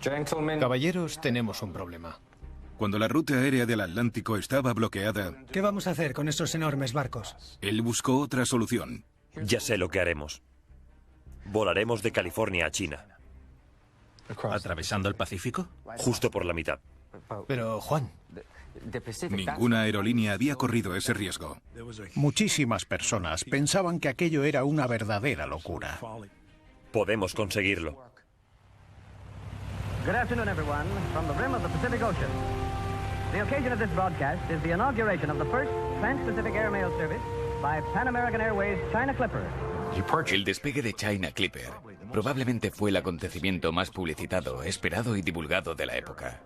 Caballeros, tenemos un problema. Cuando la ruta aérea del Atlántico estaba bloqueada, ¿Qué vamos a hacer con estos enormes barcos? él buscó otra solución. Ya sé lo que haremos. Volaremos de California a China. ¿Atravesando el Pacífico? Justo por la mitad. Pero, Juan, Ninguna aerolínea había corrido ese riesgo. Muchísimas personas pensaban que aquello era una verdadera locura. Podemos conseguirlo. Good afternoon, everyone, from the rim of the Pacific Ocean. The occasion of this broadcast is the inauguration of the first trans-Pacific airmail service by Pan American Airways China Clipper. El despegue de China Clipper probablemente fue el acontecimiento más publicitado, esperado y divulgado de la época.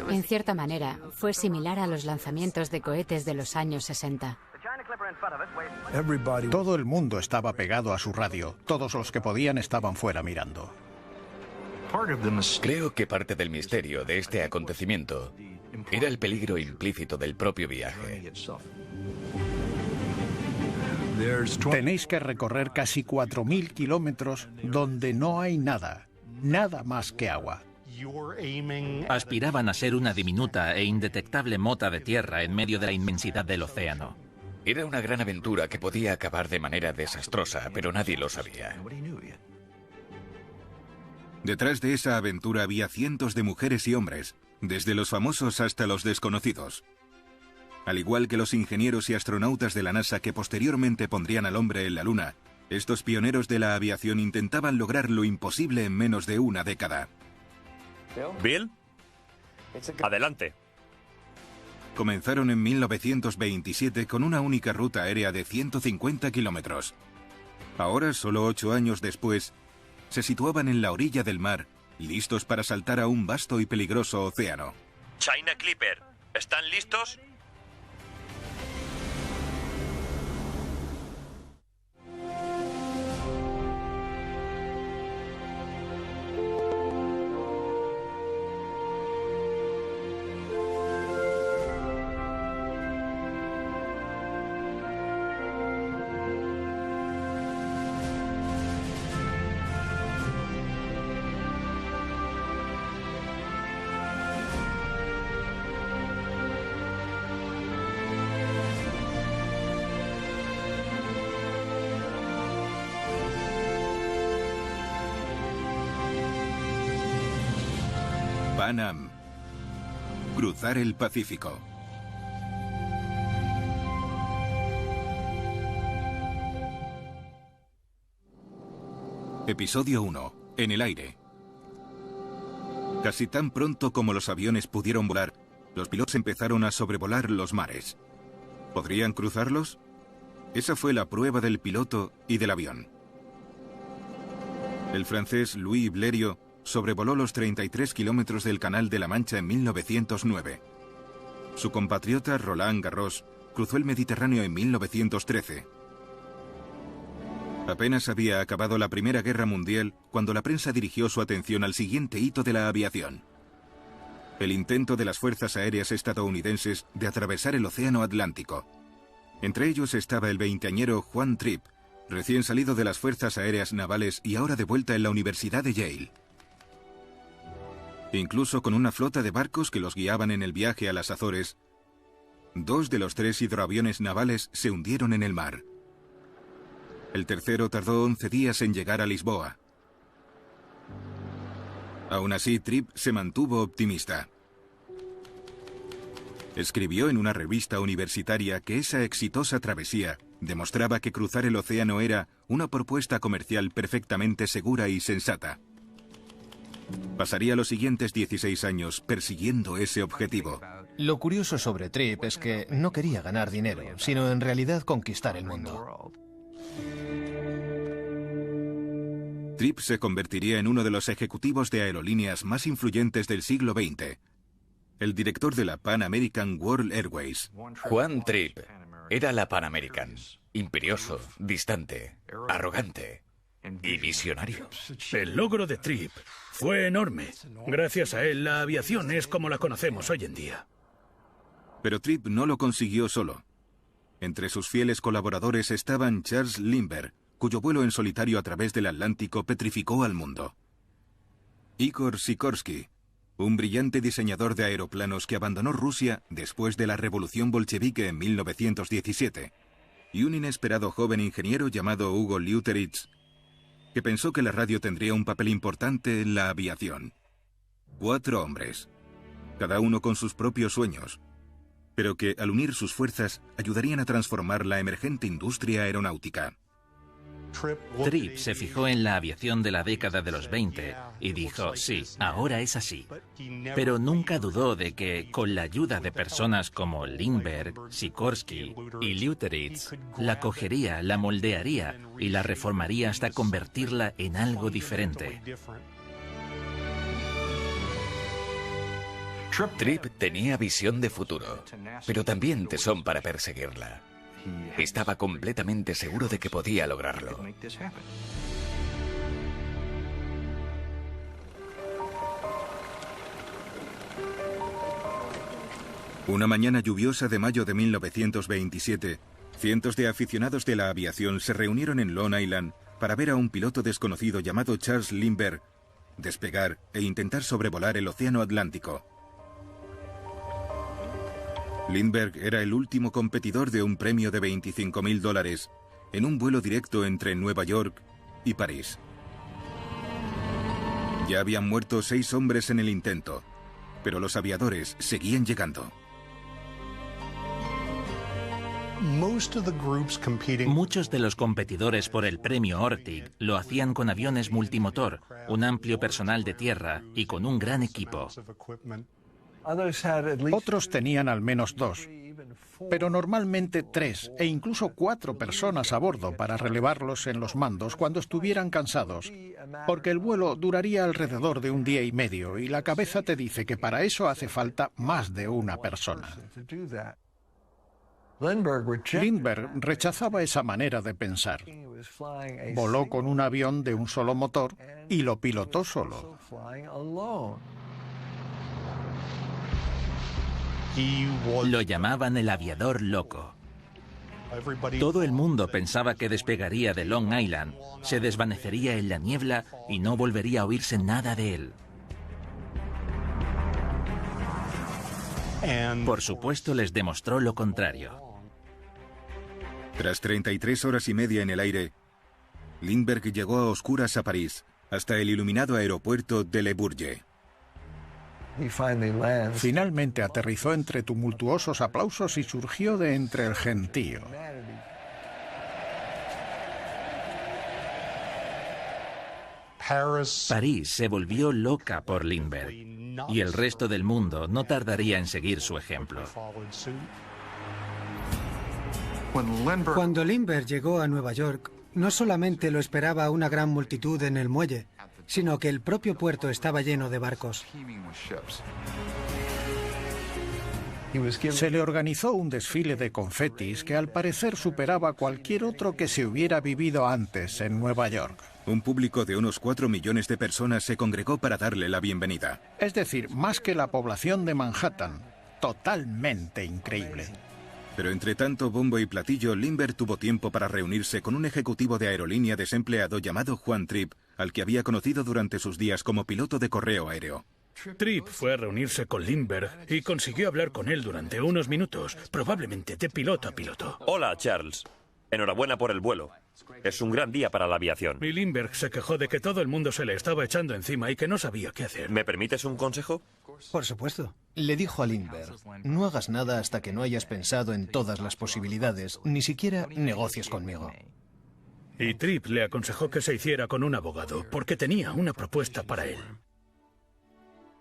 En cierta manera, fue similar a los lanzamientos de cohetes de los años 60. Todo el mundo estaba pegado a su radio. Todos los que podían estaban fuera mirando. Creo que parte del misterio de este acontecimiento era el peligro implícito del propio viaje. Tenéis que recorrer casi 4.000 kilómetros donde no hay nada, nada más que agua. Aspiraban a ser una diminuta e indetectable mota de tierra en medio de la inmensidad del océano. Era una gran aventura que podía acabar de manera desastrosa, pero nadie lo sabía. Detrás de esa aventura había cientos de mujeres y hombres, desde los famosos hasta los desconocidos. Al igual que los ingenieros y astronautas de la NASA que posteriormente pondrían al hombre en la Luna, estos pioneros de la aviación intentaban lograr lo imposible en menos de una década. ¿Bill? Adelante. Comenzaron en 1927 con una única ruta aérea de 150 kilómetros. Ahora, solo 8 años después, se situaban en la orilla del mar, listos para saltar a un vasto y peligroso océano. China Clipper, ¿están listos? Pan Am. Cruzar el Pacífico. Episodio 1. En el aire. Casi tan pronto como los aviones pudieron volar, los pilotos empezaron a sobrevolar los mares. ¿Podrían cruzarlos? Esa fue la prueba del piloto y del avión. El francés Louis Blériot sobrevoló los 33 kilómetros del Canal de la Mancha en 1909. Su compatriota Roland Garros cruzó el Mediterráneo en 1913. Apenas había acabado la Primera Guerra Mundial cuando la prensa dirigió su atención al siguiente hito de la aviación: el intento de las fuerzas aéreas estadounidenses de atravesar el Océano Atlántico. Entre ellos estaba el veinteañero Juan Trippe, recién salido de las Fuerzas Aéreas Navales y ahora de vuelta en la Universidad de Yale. Incluso con una flota de barcos que los guiaban en el viaje a las Azores, 2 de los 3 hidroaviones navales se hundieron en el mar. El tercero tardó 11 días en llegar a Lisboa. Aún así, Trippe se mantuvo optimista. Escribió en una revista universitaria que esa exitosa travesía demostraba que cruzar el océano era una propuesta comercial perfectamente segura y sensata. Pasaría los siguientes 16 años persiguiendo ese objetivo. lo curioso sobre Trippe es que no quería ganar dinero, sino en realidad conquistar el mundo. Trippe se convertiría en uno de los ejecutivos de aerolíneas más influyentes del siglo XX. El director de la Pan American World Airways. Juan Trippe era la Pan American. Imperioso, distante, arrogante y visionario. El logro de Trippe fue enorme. Gracias a él, la aviación es como la conocemos hoy en día. Pero Trippe no lo consiguió solo. Entre sus fieles colaboradores estaban Charles Lindbergh, cuyo vuelo en solitario a través del Atlántico petrificó al mundo. Igor Sikorsky, un brillante diseñador de aeroplanos que abandonó Rusia después de la revolución bolchevique en 1917, y un inesperado joven ingeniero llamado Hugo Leuteritz, que pensó que la radio tendría un papel importante en la aviación. 4 hombres, cada uno con sus propios sueños, pero que al unir sus fuerzas ayudarían a transformar la emergente industria aeronáutica. Tripp se fijó en la aviación de la década de los 20 y dijo, sí, ahora es así. Pero nunca dudó de que, con la ayuda de personas como Lindbergh, Sikorsky y Leuteritz, la cogería, la moldearía y la reformaría hasta convertirla en algo diferente. Tripp tenía visión de futuro, pero también tesón para perseguirla. Estaba completamente seguro de que podía lograrlo. Una mañana lluviosa de mayo de 1927, cientos de aficionados de la aviación se reunieron en Long Island para ver a un piloto desconocido llamado Charles Lindbergh despegar e intentar sobrevolar el Océano Atlántico. Lindbergh era el último competidor de un premio de $25.000 en un vuelo directo entre Nueva York y París. Ya habían muerto 6 hombres en el intento, pero los aviadores seguían llegando. Muchos de los competidores por el premio Ortig lo hacían con aviones multimotor, un amplio personal de tierra y con un gran equipo. Otros tenían al menos 2, pero normalmente 3 e incluso 4 personas a bordo para relevarlos en los mandos cuando estuvieran cansados, porque el vuelo duraría alrededor de un día y medio y la cabeza te dice que para eso hace falta más de una persona. Lindbergh rechazaba esa manera de pensar. Voló con un avión de un solo motor y lo pilotó solo. Lo llamaban el aviador loco. Todo el mundo pensaba que despegaría de Long Island, se desvanecería en la niebla y no volvería a oírse nada de él. Por supuesto, les demostró lo contrario. Tras 33 horas y media en el aire, Lindbergh llegó a oscuras a París, hasta el iluminado aeropuerto de Le Bourget. Finalmente aterrizó entre tumultuosos aplausos y surgió de entre el gentío. París se volvió loca por Lindbergh y el resto del mundo no tardaría en seguir su ejemplo. Cuando Lindbergh llegó a Nueva York, no solamente lo esperaba una gran multitud en el muelle, sino que el propio puerto estaba lleno de barcos. Se le organizó un desfile de confetis que al parecer superaba cualquier otro que se hubiera vivido antes en Nueva York. Un público de unos 4 millones de personas se congregó para darle la bienvenida. Es decir, más que la población de Manhattan. Totalmente increíble. Pero entre tanto bombo y platillo, Lindbergh tuvo tiempo para reunirse con un ejecutivo de aerolínea desempleado llamado Juan Tripp, al que había conocido durante sus días como piloto de correo aéreo. Tripp fue a reunirse con Lindbergh y consiguió hablar con él durante unos minutos, probablemente de piloto a piloto. Hola, Charles. Enhorabuena por el vuelo. Es un gran día para la aviación. Y Lindbergh se quejó de que todo el mundo se le estaba echando encima y que no sabía qué hacer. ¿Me permites un consejo? Por supuesto. Le dijo a Lindbergh, no hagas nada hasta que no hayas pensado en todas las posibilidades, ni siquiera negocies conmigo. Y Tripp le aconsejó que se hiciera con un abogado, porque tenía una propuesta para él.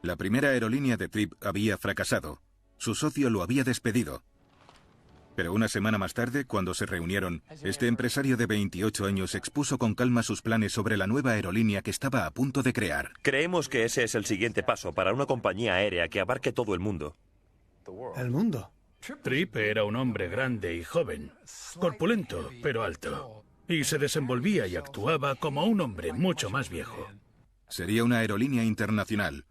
La primera aerolínea de Tripp había fracasado. Su socio lo había despedido. Pero una semana más tarde, cuando se reunieron, este empresario de 28 años expuso con calma sus planes sobre la nueva aerolínea que estaba a punto de crear. Creemos que ese es el siguiente paso para una compañía aérea que abarque todo el mundo. ¿El mundo? Tripp era un hombre grande y joven, corpulento, pero alto. Y se desenvolvía y actuaba como un hombre mucho más viejo. Sería una aerolínea internacional.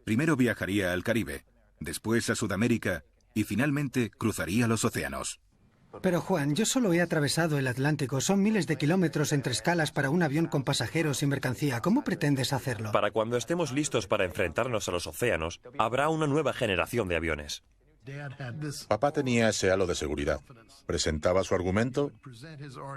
Primero viajaría al Caribe, después a Sudamérica y finalmente cruzaría los océanos. Pero Juan, yo solo he atravesado el Atlántico. Son miles de kilómetros entre escalas para un avión con pasajeros y mercancía. ¿Cómo pretendes hacerlo? Para cuando estemos listos para enfrentarnos a los océanos, habrá una nueva generación de aviones. Papá tenía ese halo de seguridad. Presentaba su argumento,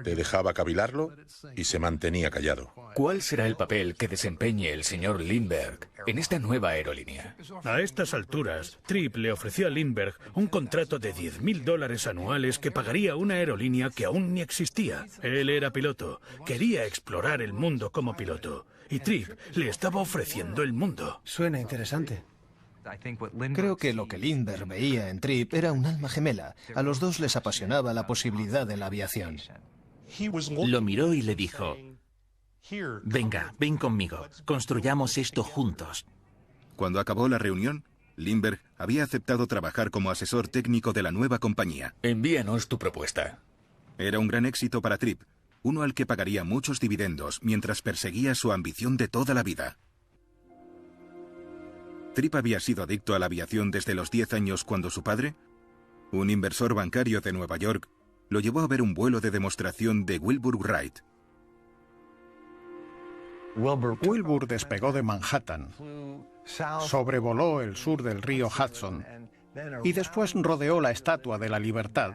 te dejaba cavilarlo y se mantenía callado. ¿Cuál será el papel que desempeñe el señor Lindbergh en esta nueva aerolínea? A estas alturas, Tripp le ofreció a Lindbergh un contrato de $10.000 anuales que pagaría una aerolínea que aún ni existía. Él era piloto, quería explorar el mundo como piloto, y Tripp le estaba ofreciendo el mundo. Suena interesante. Creo que lo que Lindbergh veía en Tripp era un alma gemela. A los dos les apasionaba la posibilidad de la aviación. Lo miró y le dijo: venga, ven conmigo, construyamos esto juntos. Cuando acabó la reunión, Lindbergh había aceptado trabajar como asesor técnico de la nueva compañía. Envíanos tu propuesta. Era un gran éxito para Tripp, uno al que pagaría muchos dividendos mientras perseguía su ambición de toda la vida. Tripp había sido adicto a la aviación desde los 10 años cuando su padre, un inversor bancario de Nueva York, lo llevó a ver un vuelo de demostración de Wilbur Wright. Wilbur despegó de Manhattan, sobrevoló el sur del río Hudson y después rodeó la Estatua de la Libertad,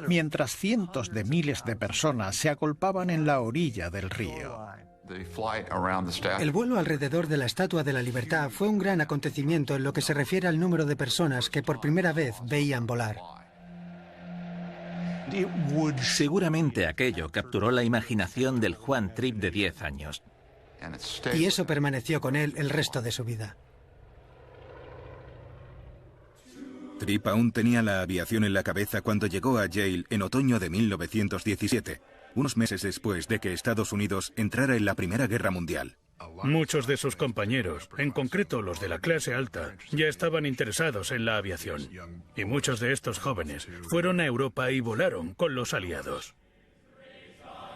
mientras cientos de miles de personas se agolpaban en la orilla del río. El vuelo alrededor de la Estatua de la Libertad fue un gran acontecimiento en lo que se refiere al número de personas que por primera vez veían volar. Seguramente aquello capturó la imaginación del Juan Tripp de 10 años. Y eso permaneció con él el resto de su vida. Tripp aún tenía la aviación en la cabeza cuando llegó a Yale en otoño de 1917. Unos meses después de que Estados Unidos entrara en la Primera Guerra Mundial. Muchos de sus compañeros, en concreto los de la clase alta, ya estaban interesados en la aviación. Y muchos de estos jóvenes fueron a Europa y volaron con los aliados.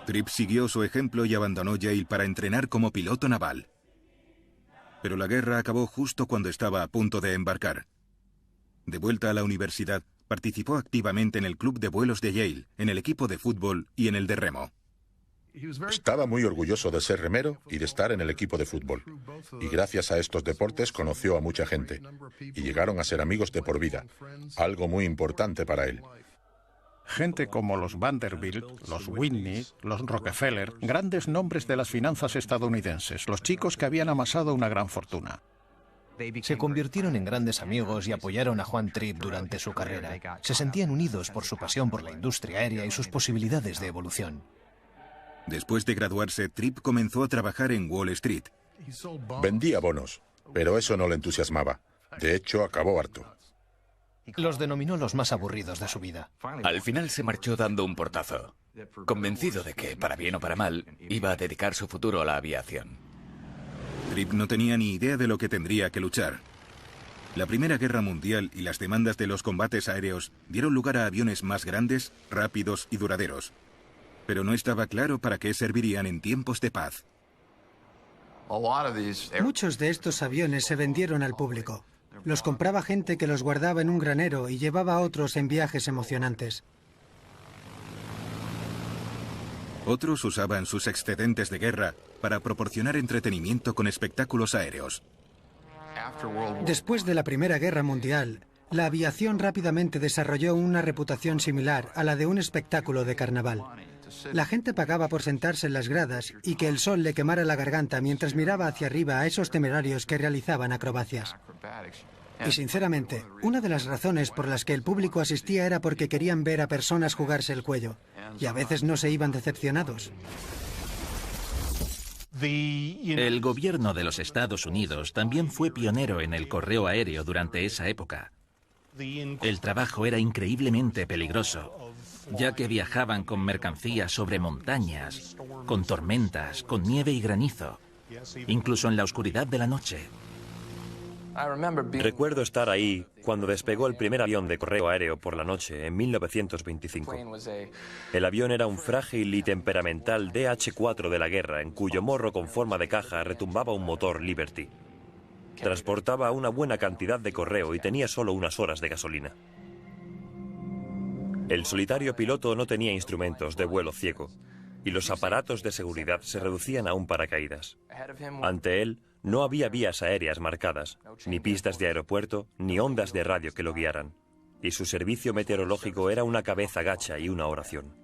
Tripp siguió su ejemplo y abandonó Yale para entrenar como piloto naval. Pero la guerra acabó justo cuando estaba a punto de embarcar. De vuelta a la universidad, participó activamente en el club de vuelos de Yale, en el equipo de fútbol y en el de remo. Estaba muy orgulloso de ser remero y de estar en el equipo de fútbol. Y gracias a estos deportes conoció a mucha gente. Y llegaron a ser amigos de por vida, algo muy importante para él. Gente como los Vanderbilt, los Whitney, los Rockefeller, grandes nombres de las finanzas estadounidenses, los chicos que habían amasado una gran fortuna. Se convirtieron en grandes amigos y apoyaron a Juan Tripp durante su carrera. Se sentían unidos por su pasión por la industria aérea y sus posibilidades de evolución. Después de graduarse, Tripp comenzó a trabajar en Wall Street. Vendía bonos, pero eso no le entusiasmaba. De hecho, acabó harto. Los denominó los más aburridos de su vida. Al final se marchó dando un portazo, convencido de que, para bien o para mal, iba a dedicar su futuro a la aviación. Tripp no tenía ni idea de lo que tendría que luchar. La Primera Guerra Mundial y las demandas de los combates aéreos dieron lugar a aviones más grandes, rápidos y duraderos. Pero no estaba claro para qué servirían en tiempos de paz. Muchos de estos aviones se vendieron al público. Los compraba gente que los guardaba en un granero y llevaba a otros en viajes emocionantes. Otros usaban sus excedentes de guerra para proporcionar entretenimiento con espectáculos aéreos. Después de la Primera Guerra Mundial, la aviación rápidamente desarrolló una reputación similar a la de un espectáculo de carnaval. La gente pagaba por sentarse en las gradas y que el sol le quemara la garganta mientras miraba hacia arriba a esos temerarios que realizaban acrobacias. Y sinceramente, una de las razones por las que el público asistía era porque querían ver a personas jugarse el cuello. Y a veces no se iban decepcionados. El gobierno de los Estados Unidos también fue pionero en el correo aéreo durante esa época. El trabajo era increíblemente peligroso, ya que viajaban con mercancías sobre montañas, con tormentas, con nieve y granizo, incluso en la oscuridad de la noche. Recuerdo estar ahí cuando despegó el primer avión de correo aéreo por la noche en 1925. El avión era un frágil y temperamental DC-4 de la guerra, en cuyo morro con forma de caja retumbaba un motor Liberty. Transportaba una buena cantidad de correo y tenía solo unas horas de gasolina. El solitario piloto no tenía instrumentos de vuelo ciego, y los aparatos de seguridad se reducían a un paracaídas. Ante él no había vías aéreas marcadas, ni pistas de aeropuerto, ni ondas de radio que lo guiaran, y su servicio meteorológico era una cabeza gacha y una oración.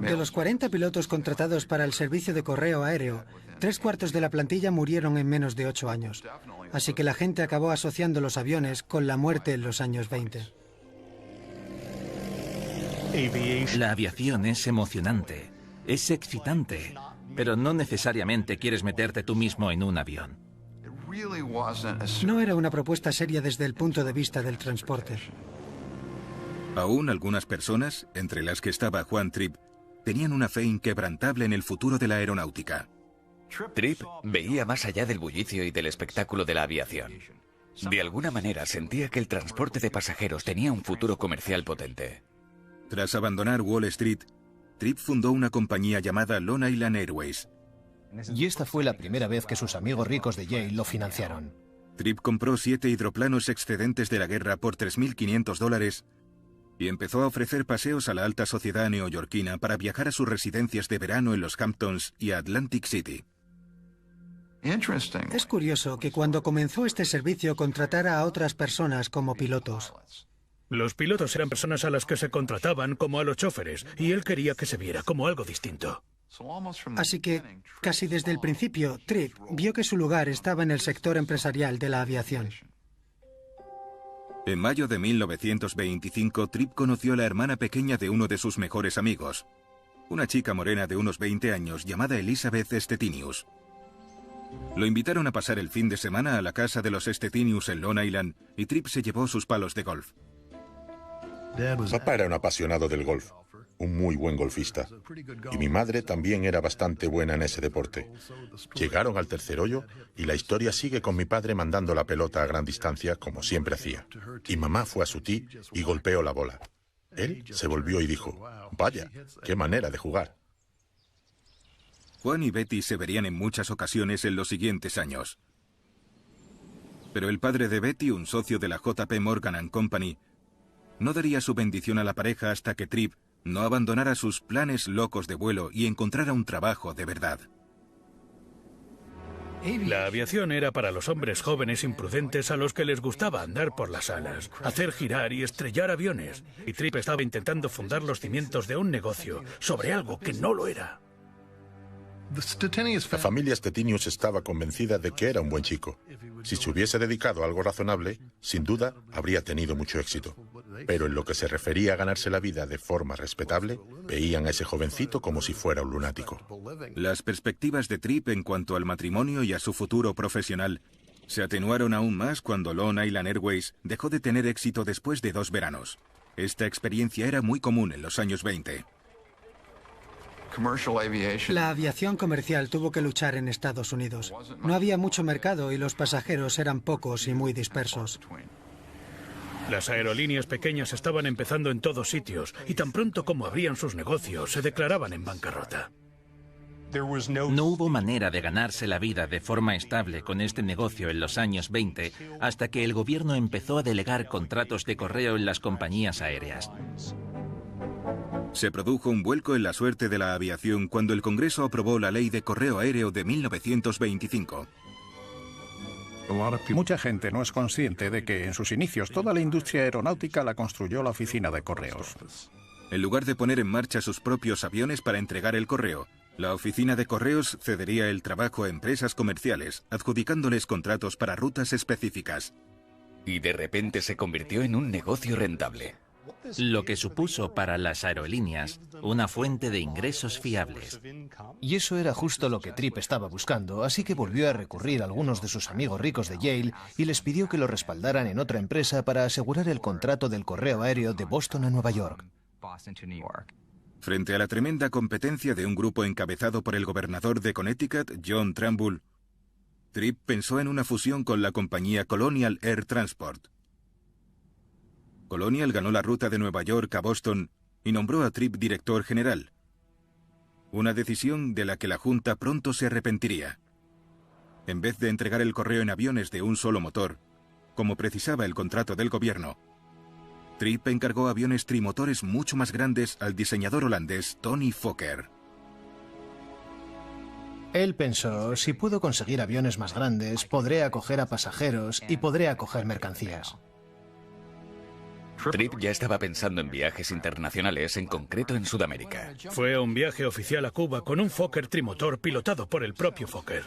De los 40 pilotos contratados para el servicio de correo aéreo, 3/4 de la plantilla murieron en menos de 8 años. Así que la gente acabó asociando los aviones con la muerte en los años 20. La aviación es emocionante, es excitante, pero no necesariamente quieres meterte tú mismo en un avión. No era una propuesta seria desde el punto de vista del transporte. Aún algunas personas, entre las que estaba Juan Tripp, tenían una fe inquebrantable en el futuro de la aeronáutica. Tripp veía más allá del bullicio y del espectáculo de la aviación. De alguna manera sentía que el transporte de pasajeros tenía un futuro comercial potente. Tras abandonar Wall Street, Tripp fundó una compañía llamada Long Island Airways. Y esta fue la primera vez que sus amigos ricos de Yale lo financiaron. Tripp compró 7 hidroplanos excedentes de la guerra por $3.500 y empezó a ofrecer paseos a la alta sociedad neoyorquina para viajar a sus residencias de verano en los Hamptons y a Atlantic City. Es curioso que cuando comenzó este servicio contratara a otras personas como pilotos. Los pilotos eran personas a las que se contrataban como a los choferes, y él quería que se viera como algo distinto. Así que, casi desde el principio, Tripp vio que su lugar estaba en el sector empresarial de la aviación. En mayo de 1925, Tripp conoció a la hermana pequeña de uno de sus mejores amigos, una chica morena de unos 20 años llamada Elizabeth Stettinius. Lo invitaron a pasar el fin de semana a la casa de los Stettinius en Long Island y Tripp se llevó sus palos de golf. Papá era un apasionado del golf, un muy buen golfista, y mi madre también era bastante buena en ese deporte. Llegaron al tercer hoyo y la historia sigue con mi padre mandando la pelota a gran distancia, como siempre hacía. Y mamá fue a su tee y golpeó la bola. Él se volvió y dijo, vaya, qué manera de jugar. Juan y Betty se verían en muchas ocasiones en los siguientes años. Pero el padre de Betty, un socio de la JP Morgan & Company, no daría su bendición a la pareja hasta que Tripp no abandonara sus planes locos de vuelo y encontrara un trabajo de verdad. La aviación era para los hombres jóvenes imprudentes a los que les gustaba andar por las alas, hacer girar y estrellar aviones. Y Tripp estaba intentando fundar los cimientos de un negocio sobre algo que no lo era. La familia Stettinius estaba convencida de que era un buen chico. Si se hubiese dedicado a algo razonable, sin duda habría tenido mucho éxito. Pero en lo que se refería a ganarse la vida de forma respetable, veían a ese jovencito como si fuera un lunático. Las perspectivas de Tripp en cuanto al matrimonio y a su futuro profesional se atenuaron aún más cuando Long Island Airways dejó de tener éxito después de 2 veranos. Esta experiencia era muy común en los años 20. La aviación comercial tuvo que luchar en Estados Unidos. No había mucho mercado y los pasajeros eran pocos y muy dispersos. Las aerolíneas pequeñas estaban empezando en todos sitios y tan pronto como abrían sus negocios se declaraban en bancarrota. No hubo manera de ganarse la vida de forma estable con este negocio en los años 20 hasta que el gobierno empezó a delegar contratos de correo en las compañías aéreas. Se produjo un vuelco en la suerte de la aviación cuando el Congreso aprobó la Ley de Correo Aéreo de 1925. Mucha gente no es consciente de que en sus inicios toda la industria aeronáutica la construyó la oficina de correos. En lugar de poner en marcha sus propios aviones para entregar el correo, la oficina de correos cedería el trabajo a empresas comerciales, adjudicándoles contratos para rutas específicas. Y de repente se convirtió en un negocio rentable. Lo que supuso para las aerolíneas una fuente de ingresos fiables. Y eso era justo lo que Tripp estaba buscando, así que volvió a recurrir a algunos de sus amigos ricos de Yale y les pidió que lo respaldaran en otra empresa para asegurar el contrato del correo aéreo de Boston a Nueva York. Frente a la tremenda competencia de un grupo encabezado por el gobernador de Connecticut, John Trumbull, Tripp pensó en una fusión con la compañía Colonial Air Transport. Colonial ganó la ruta de Nueva York a Boston y nombró a Tripp director general. Una decisión de la que la Junta pronto se arrepentiría. En vez de entregar el correo en aviones de un solo motor, como precisaba el contrato del gobierno. Tripp encargó aviones trimotores mucho más grandes al diseñador holandés Tony Fokker. Él pensó, si puedo conseguir aviones más grandes, podré acoger a pasajeros y podré acoger mercancías. Tripp ya estaba pensando en viajes internacionales, en concreto en Sudamérica. Fue a un viaje oficial a Cuba con un Fokker trimotor pilotado por el propio Fokker.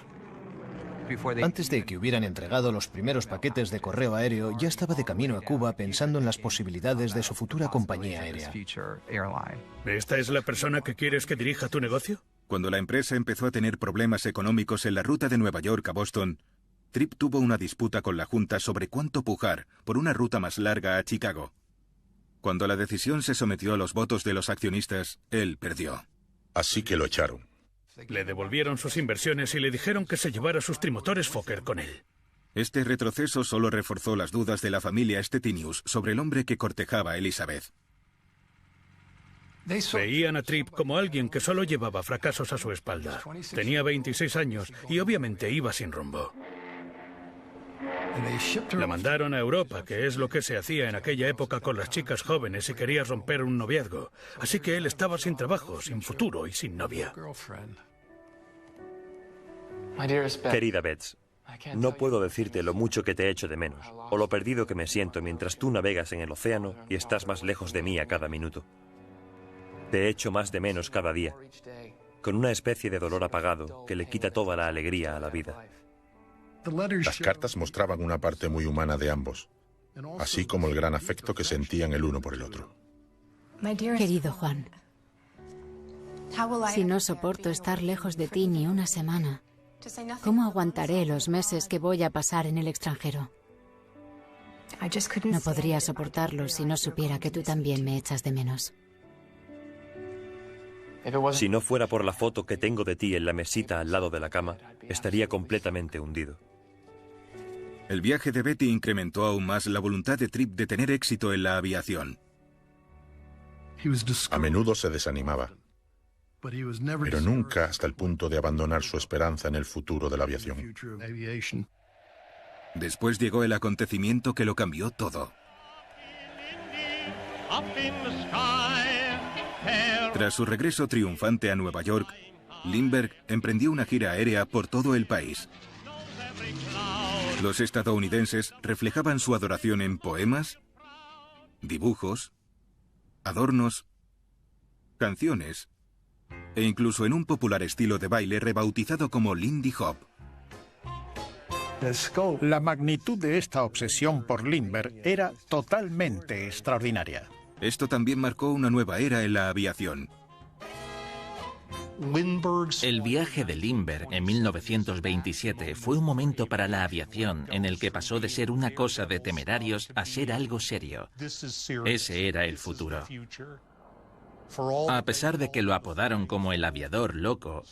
Antes de que hubieran entregado los primeros paquetes de correo aéreo, ya estaba de camino a Cuba pensando en las posibilidades de su futura compañía aérea. ¿Esta es la persona que quieres que dirija tu negocio? Cuando la empresa empezó a tener problemas económicos en la ruta de Nueva York a Boston, Tripp tuvo una disputa con la Junta sobre cuánto pujar por una ruta más larga a Chicago. Cuando la decisión se sometió a los votos de los accionistas, él perdió. Así que lo echaron. Le devolvieron sus inversiones y le dijeron que se llevara sus trimotores Fokker con él. Este retroceso solo reforzó las dudas de la familia Stettinius sobre el hombre que cortejaba a Elizabeth. Veían a Tripp como alguien que solo llevaba fracasos a su espalda. Tenía 26 años y obviamente iba sin rumbo. La mandaron a Europa, que es lo que se hacía en aquella época con las chicas jóvenes si querías romper un noviazgo. Así que él estaba sin trabajo, sin futuro y sin novia. Querida Bets, no puedo decirte lo mucho que te echo de menos, o lo perdido que me siento mientras tú navegas en el océano y estás más lejos de mí a cada minuto. Te echo más de menos cada día, con una especie de dolor apagado que le quita toda la alegría a la vida. Las cartas mostraban una parte muy humana de ambos, así como el gran afecto que sentían el uno por el otro. Querido Juan, si no soporto estar lejos de ti ni una semana, ¿cómo aguantaré los meses que voy a pasar en el extranjero? No podría soportarlo si no supiera que tú también me echas de menos. Si no fuera por la foto que tengo de ti en la mesita al lado de la cama, estaría completamente hundido. El viaje de Betty incrementó aún más la voluntad de Tripp de tener éxito en la aviación. A menudo se desanimaba, pero nunca hasta el punto de abandonar su esperanza en el futuro de la aviación. Después llegó el acontecimiento que lo cambió todo. Tras su regreso triunfante a Nueva York, Lindbergh emprendió una gira aérea por todo el país. Los estadounidenses reflejaban su adoración en poemas, dibujos, adornos, canciones e incluso en un popular estilo de baile rebautizado como Lindy Hop. La magnitud de esta obsesión por Lindbergh era totalmente extraordinaria. Esto también marcó una nueva era en la aviación. El viaje de Lindbergh en 1927 fue un momento para la aviación en el que pasó de ser una cosa de temerarios a ser algo serio. Ese era el futuro. A pesar de que lo apodaron como el aviador loco,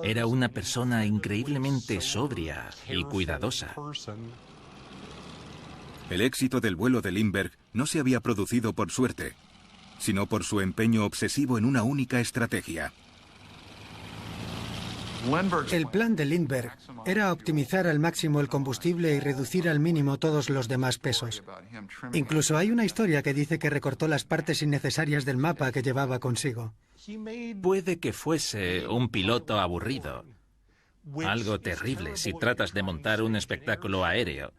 era una persona increíblemente sobria y cuidadosa. El éxito del vuelo de Lindbergh no se había producido por suerte, sino por su empeño obsesivo en una única estrategia. El plan de Lindbergh era optimizar al máximo el combustible y reducir al mínimo todos los demás pesos. Incluso hay una historia que dice que recortó las partes innecesarias del mapa que llevaba consigo. Puede que fuese un piloto aburrido. Algo terrible si tratas de montar un espectáculo aéreo.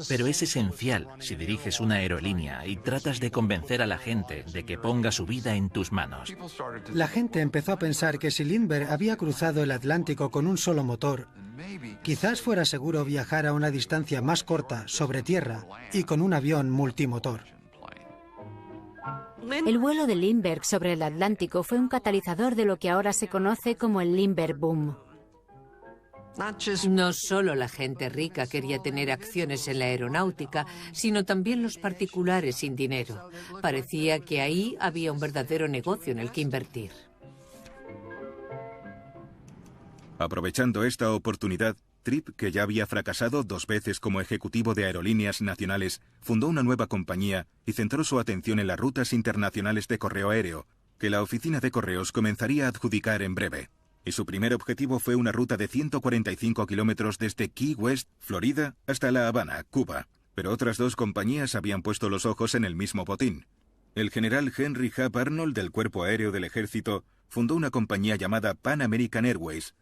Pero es esencial si diriges una aerolínea y tratas de convencer a la gente de que ponga su vida en tus manos. La gente empezó a pensar que si Lindbergh había cruzado el Atlántico con un solo motor, quizás fuera seguro viajar a una distancia más corta sobre tierra y con un avión multimotor. El vuelo de Lindbergh sobre el Atlántico fue un catalizador de lo que ahora se conoce como el Lindbergh Boom. No solo la gente rica quería tener acciones en la aeronáutica, sino también los particulares sin dinero. Parecía que ahí había un verdadero negocio en el que invertir. Aprovechando esta oportunidad, Tripp, que ya había fracasado 2 veces como ejecutivo de aerolíneas nacionales, fundó una nueva compañía y centró su atención en las rutas internacionales de correo aéreo, que la oficina de correos comenzaría a adjudicar en breve. Y su primer objetivo fue una ruta de 145 kilómetros desde Key West, Florida, hasta La Habana, Cuba. Pero otras dos compañías habían puesto los ojos en el mismo botín. El general Henry Hap Arnold del Cuerpo Aéreo del Ejército fundó una compañía llamada Pan American Airways,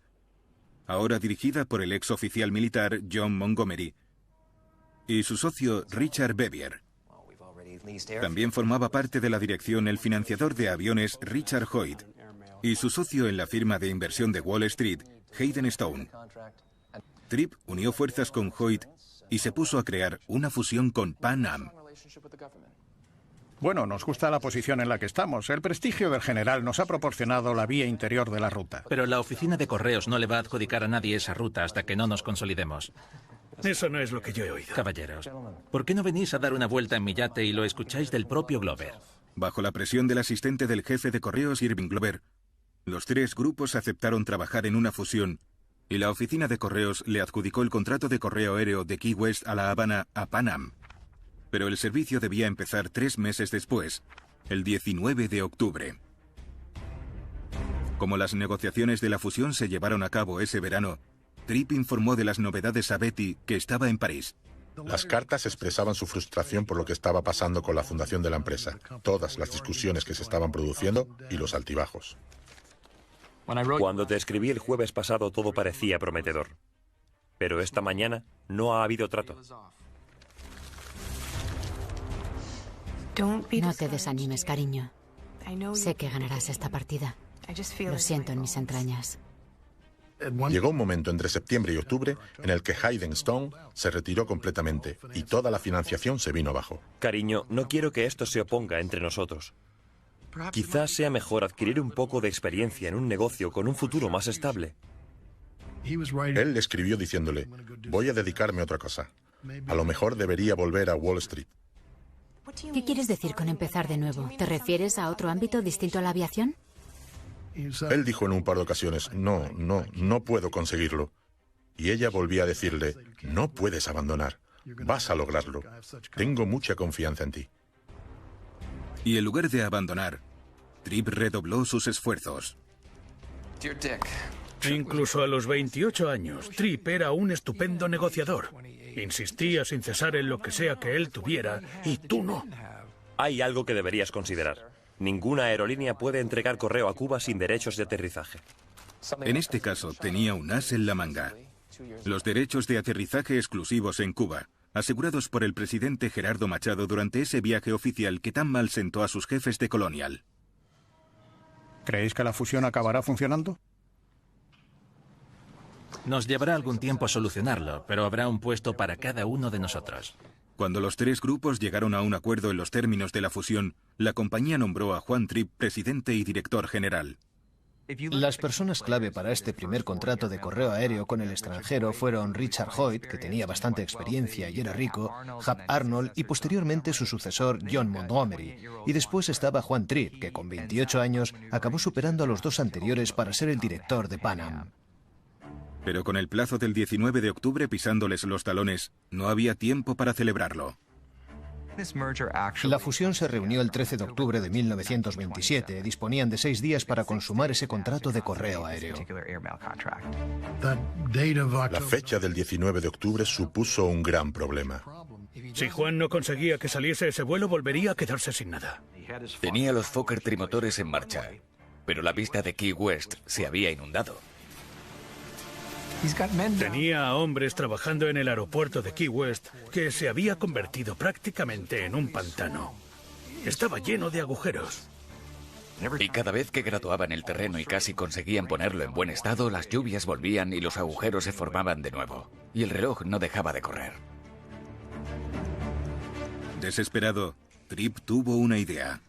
ahora dirigida por el ex oficial militar John Montgomery, y su socio Richard Bevier. También formaba parte de la dirección el financiador de aviones Richard Hoyt y su socio en la firma de inversión de Wall Street, Hayden Stone. Tripp unió fuerzas con Hoyt y se puso a crear una fusión con Pan Am. Bueno, nos gusta la posición en la que estamos. El prestigio del general nos ha proporcionado la vía interior de la ruta. Pero la oficina de correos no le va a adjudicar a nadie esa ruta hasta que no nos consolidemos. Eso no es lo que yo he oído. Caballeros, ¿por qué no venís a dar una vuelta en mi yate y lo escucháis del propio Glover? Bajo la presión del asistente del jefe de correos Irving Glover, los tres grupos aceptaron trabajar en una fusión y la oficina de correos le adjudicó el contrato de correo aéreo de Key West a La Habana a Pan Am. Pero el servicio debía empezar 3 meses después, el 19 de octubre. Como las negociaciones de la fusión se llevaron a cabo ese verano, Tripp informó de las novedades a Betty, que estaba en París. Las cartas expresaban su frustración por lo que estaba pasando con la fundación de la empresa, todas las discusiones que se estaban produciendo y los altibajos. Cuando te escribí el jueves pasado todo parecía prometedor. Pero esta mañana no ha habido trato. No te desanimes, cariño. Sé que ganarás esta partida. Lo siento en mis entrañas. Llegó un momento entre septiembre y octubre en el que Hayden Stone se retiró completamente y toda la financiación se vino abajo. Cariño, no quiero que esto se oponga entre nosotros. Quizás sea mejor adquirir un poco de experiencia en un negocio con un futuro más estable. Él le escribió diciéndole, voy a dedicarme a otra cosa. A lo mejor debería volver a Wall Street. ¿Qué quieres decir con empezar de nuevo? ¿Te refieres a otro ámbito distinto a la aviación? Él dijo en un par de ocasiones, no puedo conseguirlo. Y ella volvía a decirle, no puedes abandonar, vas a lograrlo. Tengo mucha confianza en ti. Y en lugar de abandonar, Tripp redobló sus esfuerzos. Incluso a los 28 años, Tripp era un estupendo negociador. Insistía sin cesar en lo que sea que él tuviera, y tú no. Hay algo que deberías considerar. Ninguna aerolínea puede entregar correo a Cuba sin derechos de aterrizaje. En este caso, tenía un as en la manga. Los derechos de aterrizaje exclusivos en Cuba, asegurados por el presidente Gerardo Machado durante ese viaje oficial que tan mal sentó a sus jefes de Colonial. ¿Creéis que la fusión acabará funcionando? Nos llevará algún tiempo solucionarlo, pero habrá un puesto para cada uno de nosotros. Cuando los tres grupos llegaron a un acuerdo en los términos de la fusión, la compañía nombró a Juan Tripp presidente y director general. Las personas clave para este primer contrato de correo aéreo con el extranjero fueron Richard Hoyt, que tenía bastante experiencia y era rico, Hap Arnold y posteriormente su sucesor John Montgomery. Y después estaba Juan Tripp, que con 28 años acabó superando a los dos anteriores para ser el director de Pan Am. Pero con el plazo del 19 de octubre pisándoles los talones, no había tiempo para celebrarlo. La fusión se reunió el 13 de octubre de 1927. Disponían de 6 días para consumar ese contrato de correo aéreo. La fecha del 19 de octubre supuso un gran problema. Si Juan no conseguía que saliese ese vuelo, volvería a quedarse sin nada. Tenía los Fokker trimotores en marcha, pero la pista de Key West se había inundado. Tenía a hombres trabajando en el aeropuerto de Key West que se había convertido prácticamente en un pantano. Estaba lleno de agujeros. Y cada vez que graduaban el terreno y casi conseguían ponerlo en buen estado, las lluvias volvían y los agujeros se formaban de nuevo. Y el reloj no dejaba de correr. Desesperado, Tripp tuvo una idea.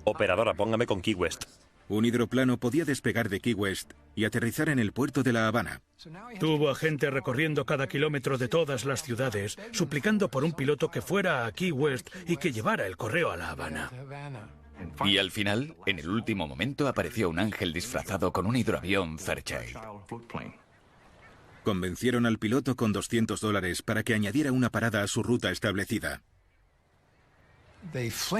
Operadora, póngame con Key West. Un hidroplano podía despegar de Key West y aterrizar en el puerto de La Habana. Tuvo a gente recorriendo cada kilómetro de todas las ciudades, suplicando por un piloto que fuera a Key West y que llevara el correo a La Habana. Y al final, en el último momento, apareció un ángel disfrazado con un hidroavión Fairchild. Convencieron al piloto con $200 para que añadiera una parada a su ruta establecida.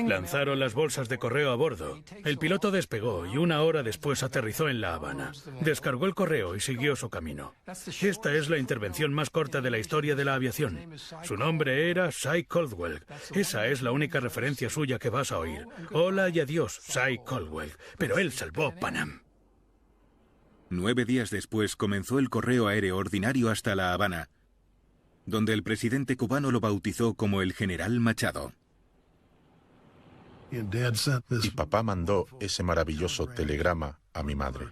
Lanzaron las bolsas de correo a bordo. El piloto despegó y 1 hora después aterrizó en La Habana. Descargó el correo y siguió su camino. Esta es la intervención más corta de la historia de la aviación. Su nombre era Cy Caldwell. Esa es la única referencia suya que vas a oír. Hola y adiós, Cy Caldwell. Pero él salvó Pan Am. 9 días después comenzó el correo aéreo ordinario hasta La Habana, donde el presidente cubano lo bautizó como el General Machado. Y papá mandó ese maravilloso telegrama a mi madre.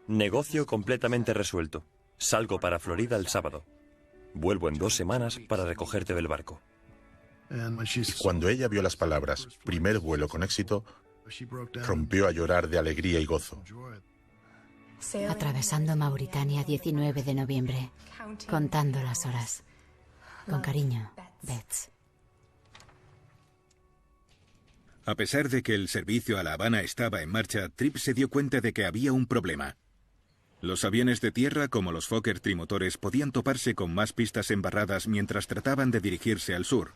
Negocio completamente resuelto. Salgo para Florida el sábado. Vuelvo en 2 semanas para recogerte del barco. Y cuando ella vio las palabras "primer vuelo con éxito", rompió a llorar de alegría y gozo. Atravesando Mauritania, 19 de noviembre. Contando las horas. Con cariño, Bets. A pesar de que el servicio a La Habana estaba en marcha, Tripp se dio cuenta de que había un problema. Los aviones de tierra, como los Fokker trimotores, podían toparse con más pistas embarradas mientras trataban de dirigirse al sur.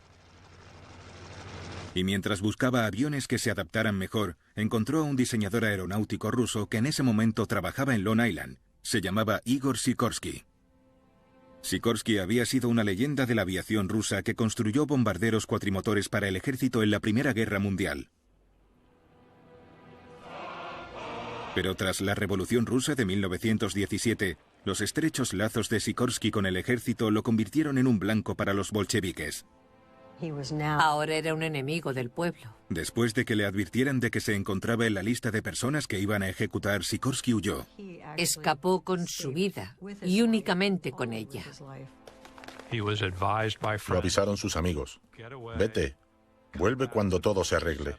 Y mientras buscaba aviones que se adaptaran mejor, encontró a un diseñador aeronáutico ruso que en ese momento trabajaba en Long Island. Se llamaba Igor Sikorsky. Sikorsky había sido una leyenda de la aviación rusa que construyó bombarderos cuatrimotores para el ejército en la Primera Guerra Mundial. Pero tras la Revolución Rusa de 1917, los estrechos lazos de Sikorsky con el ejército lo convirtieron en un blanco para los bolcheviques. Ahora era un enemigo del pueblo. Después de que le advirtieran de que se encontraba en la lista de personas que iban a ejecutar, Sikorsky huyó. Escapó con su vida y únicamente con ella. Lo avisaron sus amigos. Vete, vuelve cuando todo se arregle.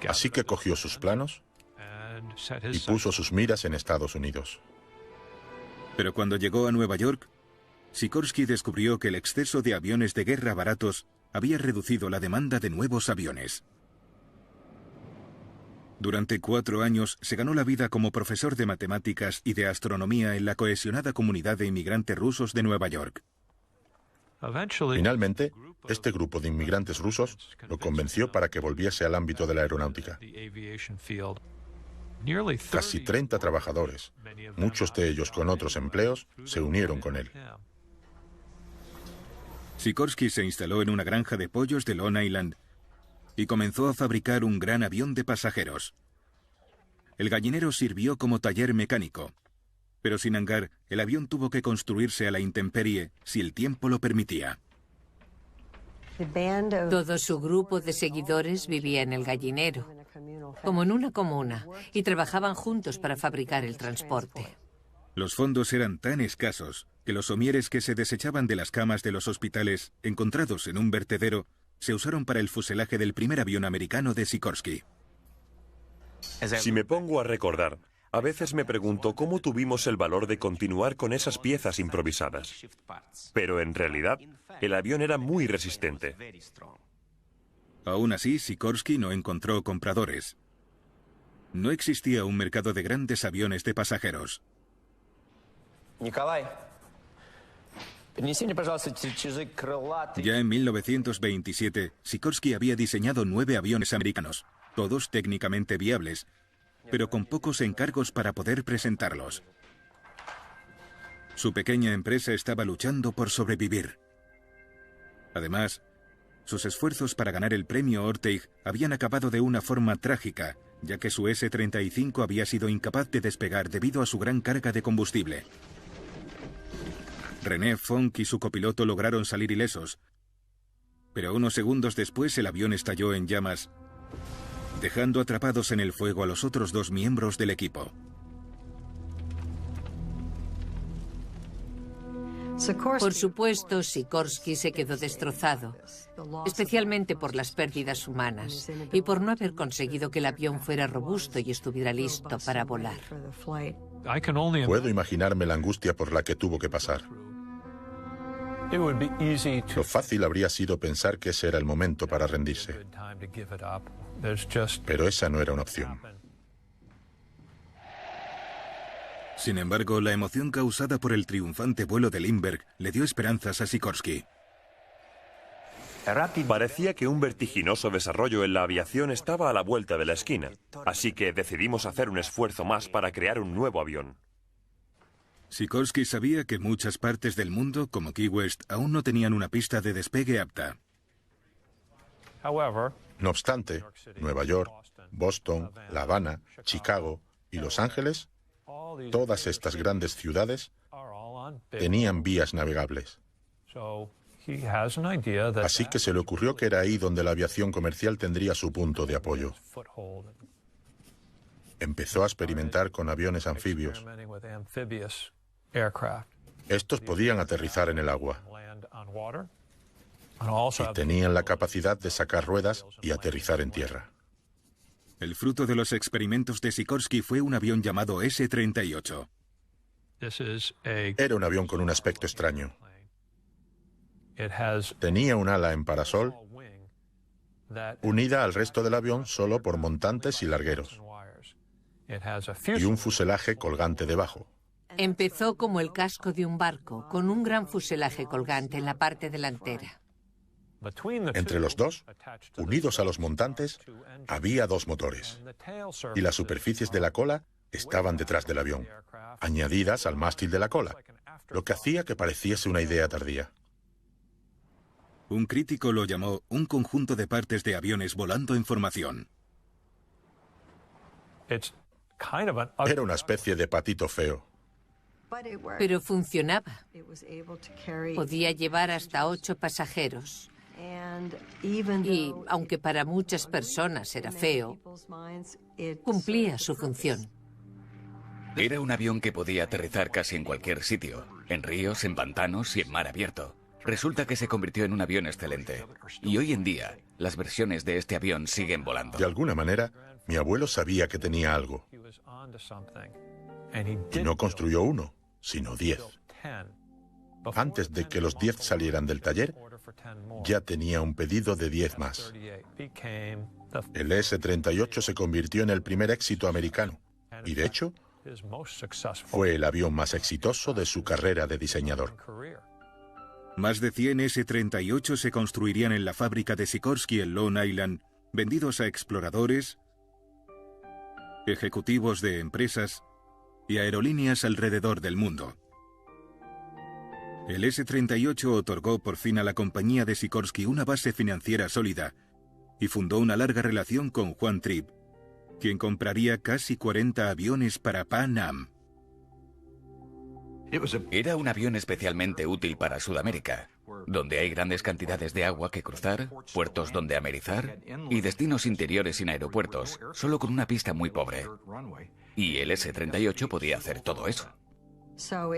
Así que cogió sus planos y puso sus miras en Estados Unidos. Pero cuando llegó a Nueva York, Sikorsky descubrió que el exceso de aviones de guerra baratos había reducido la demanda de nuevos aviones. Durante 4 años se ganó la vida como profesor de matemáticas y de astronomía en la cohesionada comunidad de inmigrantes rusos de Nueva York. Finalmente, este grupo de inmigrantes rusos lo convenció para que volviese al ámbito de la aeronáutica. Casi 30 trabajadores, muchos de ellos con otros empleos, se unieron con él. Sikorsky se instaló en una granja de pollos de Long Island y comenzó a fabricar un gran avión de pasajeros. El gallinero sirvió como taller mecánico, pero sin hangar, el avión tuvo que construirse a la intemperie si el tiempo lo permitía. Todo su grupo de seguidores vivía en el gallinero, como en una comuna, y trabajaban juntos para fabricar el transporte. Los fondos eran tan escasos que los somieres que se desechaban de las camas de los hospitales, encontrados en un vertedero, se usaron para el fuselaje del primer avión americano de Sikorsky. Si me pongo a recordar, a veces me pregunto cómo tuvimos el valor de continuar con esas piezas improvisadas. Pero en realidad, el avión era muy resistente. Aún así, Sikorsky no encontró compradores. No existía un mercado de grandes aviones de pasajeros. Ya en 1927, Sikorsky había diseñado 9 aviones americanos, todos técnicamente viables, pero con pocos encargos para poder presentarlos. Su pequeña empresa estaba luchando por sobrevivir. Además, sus esfuerzos para ganar el premio Orteig habían acabado de una forma trágica, ya que su S-35 había sido incapaz de despegar debido a su gran carga de combustible. René Fonck y su copiloto lograron salir ilesos, pero unos segundos después el avión estalló en llamas, dejando atrapados en el fuego a los otros 2 miembros del equipo. Por supuesto, Sikorsky se quedó destrozado, especialmente por las pérdidas humanas y por no haber conseguido que el avión fuera robusto y estuviera listo para volar. Puedo imaginarme la angustia por la que tuvo que pasar. Lo fácil habría sido pensar que ese era el momento para rendirse. Pero esa no era una opción. Sin embargo, la emoción causada por el triunfante vuelo de Lindbergh le dio esperanzas a Sikorsky. Parecía que un vertiginoso desarrollo en la aviación estaba a la vuelta de la esquina, así que decidimos hacer un esfuerzo más para crear un nuevo avión. Sikorsky sabía que muchas partes del mundo, como Key West, aún no tenían una pista de despegue apta. No obstante, Nueva York, Boston, La Habana, Chicago y Los Ángeles, todas estas grandes ciudades tenían vías navegables. Así que se le ocurrió que era ahí donde la aviación comercial tendría su punto de apoyo. Empezó a experimentar con aviones anfibios. Estos podían aterrizar en el agua y tenían la capacidad de sacar ruedas y aterrizar en tierra. El fruto de los experimentos de Sikorsky fue un avión llamado S-38. Era un avión con un aspecto extraño. Tenía un ala en parasol unida al resto del avión solo por montantes y largueros, y un fuselaje colgante debajo. Empezó como el casco de un barco, con un gran fuselaje colgante en la parte delantera. Entre los dos, unidos a los montantes, había dos motores, y las superficies de la cola estaban detrás del avión, añadidas al mástil de la cola, lo que hacía que pareciese una idea tardía. Un crítico lo llamó un conjunto de partes de aviones volando en formación. Era una especie de patito feo. Pero funcionaba. Podía llevar hasta 8 pasajeros. Y, aunque para muchas personas era feo, cumplía su función. Era un avión que podía aterrizar casi en cualquier sitio, en ríos, en pantanos y en mar abierto. Resulta que se convirtió en un avión excelente. Y hoy en día, las versiones de este avión siguen volando. De alguna manera, mi abuelo sabía que tenía algo. Y no construyó uno, sino 10. Antes de que los 10 salieran del taller, ya tenía un pedido de 10 más. El S-38 se convirtió en el primer éxito americano y, de hecho, fue el avión más exitoso de su carrera de diseñador. Más de 100 S-38 se construirían en la fábrica de Sikorsky en Long Island, vendidos a exploradores, ejecutivos de empresas y aerolíneas alrededor del mundo. El S-38 otorgó por fin a la compañía de Sikorsky una base financiera sólida y fundó una larga relación con Juan Tripp, quien compraría casi 40 aviones para Pan Am. Era un avión especialmente útil para Sudamérica, donde hay grandes cantidades de agua que cruzar, puertos donde amerizar y destinos interiores sin aeropuertos, solo con una pista muy pobre. Y el S-38 podía hacer todo eso.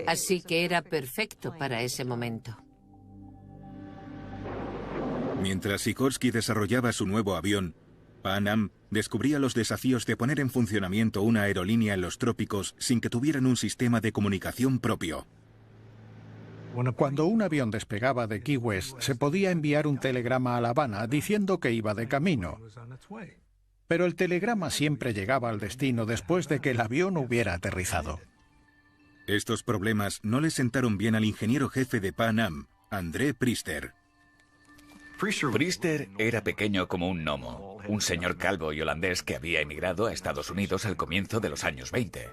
Así que era perfecto para ese momento. Mientras Sikorsky desarrollaba su nuevo avión, Pan Am descubría los desafíos de poner en funcionamiento una aerolínea en los trópicos sin que tuvieran un sistema de comunicación propio. Cuando un avión despegaba de Key West, se podía enviar un telegrama a La Habana diciendo que iba de camino. Pero el telegrama siempre llegaba al destino después de que el avión hubiera aterrizado. Estos problemas no le sentaron bien al ingeniero jefe de Pan Am, André Priester. Priester era pequeño como un gnomo, un señor calvo y holandés que había emigrado a Estados Unidos al comienzo de los años 20.